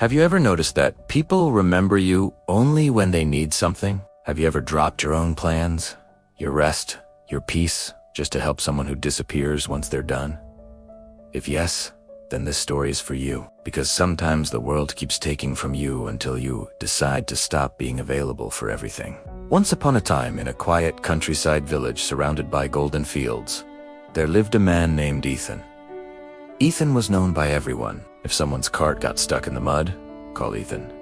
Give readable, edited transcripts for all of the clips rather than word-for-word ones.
Have you ever noticed that people remember you only when they need something? Have you ever dropped your own plans, your rest, your peace, just to help someone who disappears once they're done? If yes, then this story is for you, because sometimes the world keeps taking from you until you decide to stop being available for everything. Once upon a time, in a quiet countryside village surrounded by golden fields, there lived a man named Ethan. Ethan was known by everyone. If someone's cart got stuck in the mud, call Ethan.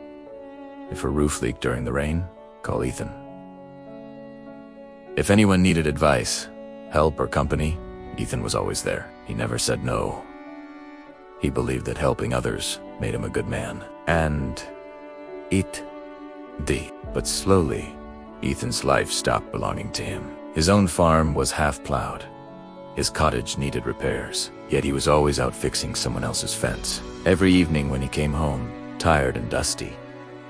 If a roof leaked during the rain, call Ethan. If anyone needed advice, help, or company, Ethan was always there. He never said no. He believed that helping others made him a good man. And but slowly, Ethan's life stopped belonging to him. His own farm was half-plowed. His cottage needed repairs, yet he was always out fixing someone else's fence. Every evening when he came home, tired and dusty,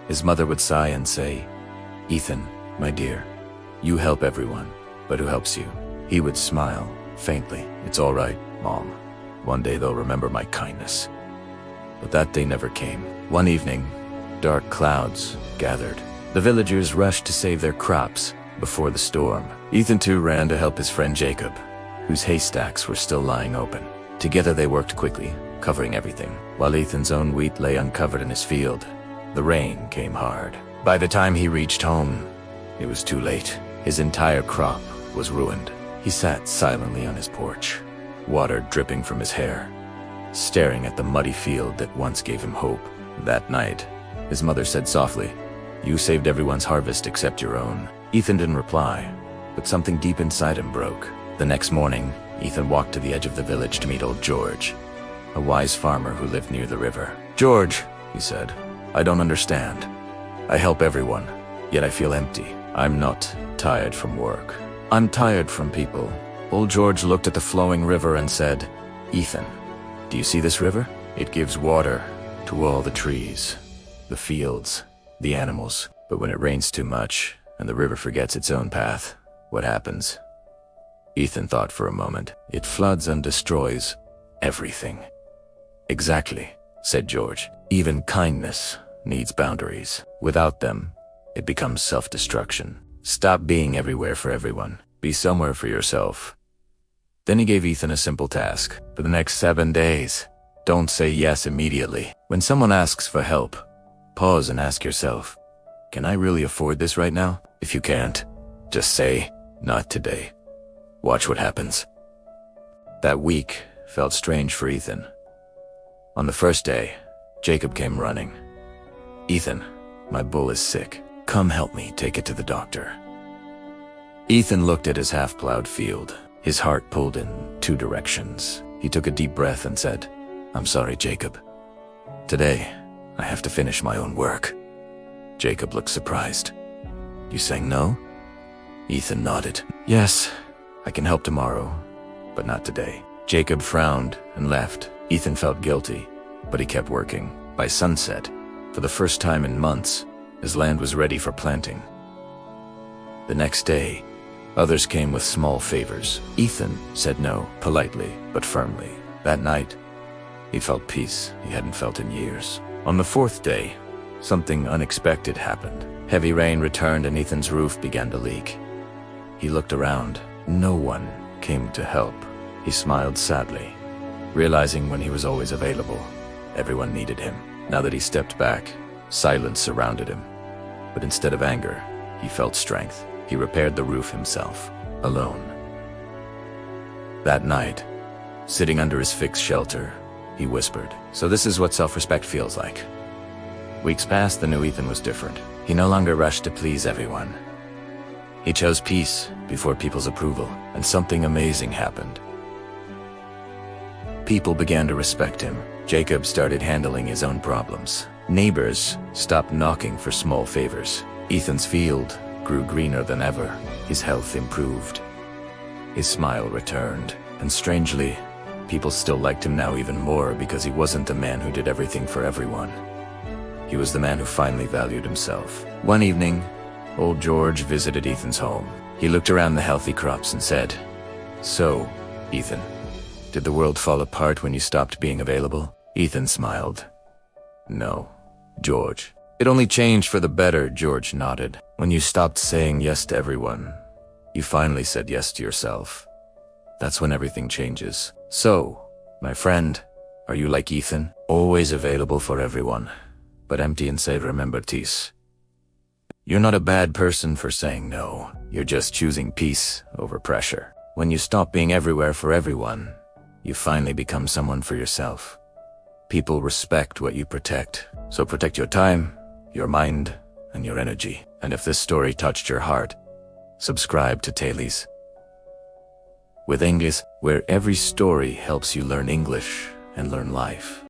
his mother would sigh and say, "Ethan, my dear, you help everyone, but who helps you?" He would smile, faintly. "It's all right, Mom. One day they'll remember my kindness." But that day never came. One evening, dark clouds gathered. The villagers rushed to save their crops before the storm. Ethan too ran to help his friend Jacob, whose haystacks were still lying open. Together they worked quickly, covering everything. While Ethan's own wheat lay uncovered in his field, the rain came hard. By the time he reached home, it was too late. His entire crop was ruined. He sat silently on his porch, water dripping from his hair, staring at the muddy field that once gave him hope. That night, his mother said softly, "You saved everyone's harvest except your own." Ethan didn't reply, but something deep inside him broke. The next morning, Ethan walked to the edge of the village to meet old George, a wise farmer who lived near the river. "George," he said, "I don't understand. I help everyone, yet I feel empty. I'm not tired from work. I'm tired from people." Old George looked at the flowing river and said, "Ethan, do you see this river? It gives water to all the trees, the fields, the animals. But when it rains too much and the river forgets its own path, what happens?" Ethan thought for a moment. "It floods and destroys everything." "Exactly," said George. "Even kindness needs boundaries. Without them, it becomes self-destruction. Stop being everywhere for everyone. Be somewhere for yourself." Then he gave Ethan a simple task. For the next 7 days, don't say yes immediately. When someone asks for help, pause and ask yourself, "Can I really afford this right now?" If you can't, just say, "Not today." Watch what happens. That week felt strange for Ethan. On the first day, Jacob came running. "Ethan, my bull is sick. Come help me take it to the doctor." Ethan looked at his half-plowed field. His heart pulled in 2 directions. He took a deep breath and said, "I'm sorry, Jacob. Today, I have to finish my own work." Jacob looked surprised. "You saying no?" Ethan nodded. "Yes, I can help tomorrow, but not today." Jacob frowned and left. Ethan felt guilty, but he kept working. By sunset, for the first time in months, his land was ready for planting. The next day, others came with small favors. Ethan said no, politely but firmly. That night, he felt peace he hadn't felt in years. On the 4th day, something unexpected happened. Heavy rain returned and Ethan's roof began to leak. He looked around. No one came to help. He smiled sadly, realizing when he was always available, everyone needed him. Now that he stepped back, silence surrounded him. But instead of anger, he felt strength. He repaired the roof himself, alone. That night, sitting under his fixed shelter, he whispered, "So this is what self-respect feels like." Weeks passed, the new Ethan was different. He no longer rushed to please everyone. He chose peace before people's approval, and something amazing happened. People began to respect him. Jacob started handling his own problems. Neighbors stopped knocking for small favors. Ethan's field grew greener than ever. His health improved. His smile returned. And strangely, people still liked him now even more because he wasn't the man who did everything for everyone. He was the man who finally valued himself. One evening, old George visited Ethan's home. He looked around the healthy crops and said, "So, Ethan, did the world fall apart when you stopped being available?" Ethan smiled. "No, George. It only changed for the better, George nodded. When you stopped saying yes to everyone, you finally said yes to yourself. That's when everything changes. So, my friend, are you like Ethan? Always available for everyone, but empty inside, remember peace. You're not a bad person for saying no. You're just choosing peace over pressure. When you stop being everywhere for everyone, you finally become someone for yourself. People respect what you protect, so protect your time, your mind, and your energy. And if this story touched your heart, subscribe to Tales with English, where every story helps you learn English and learn life.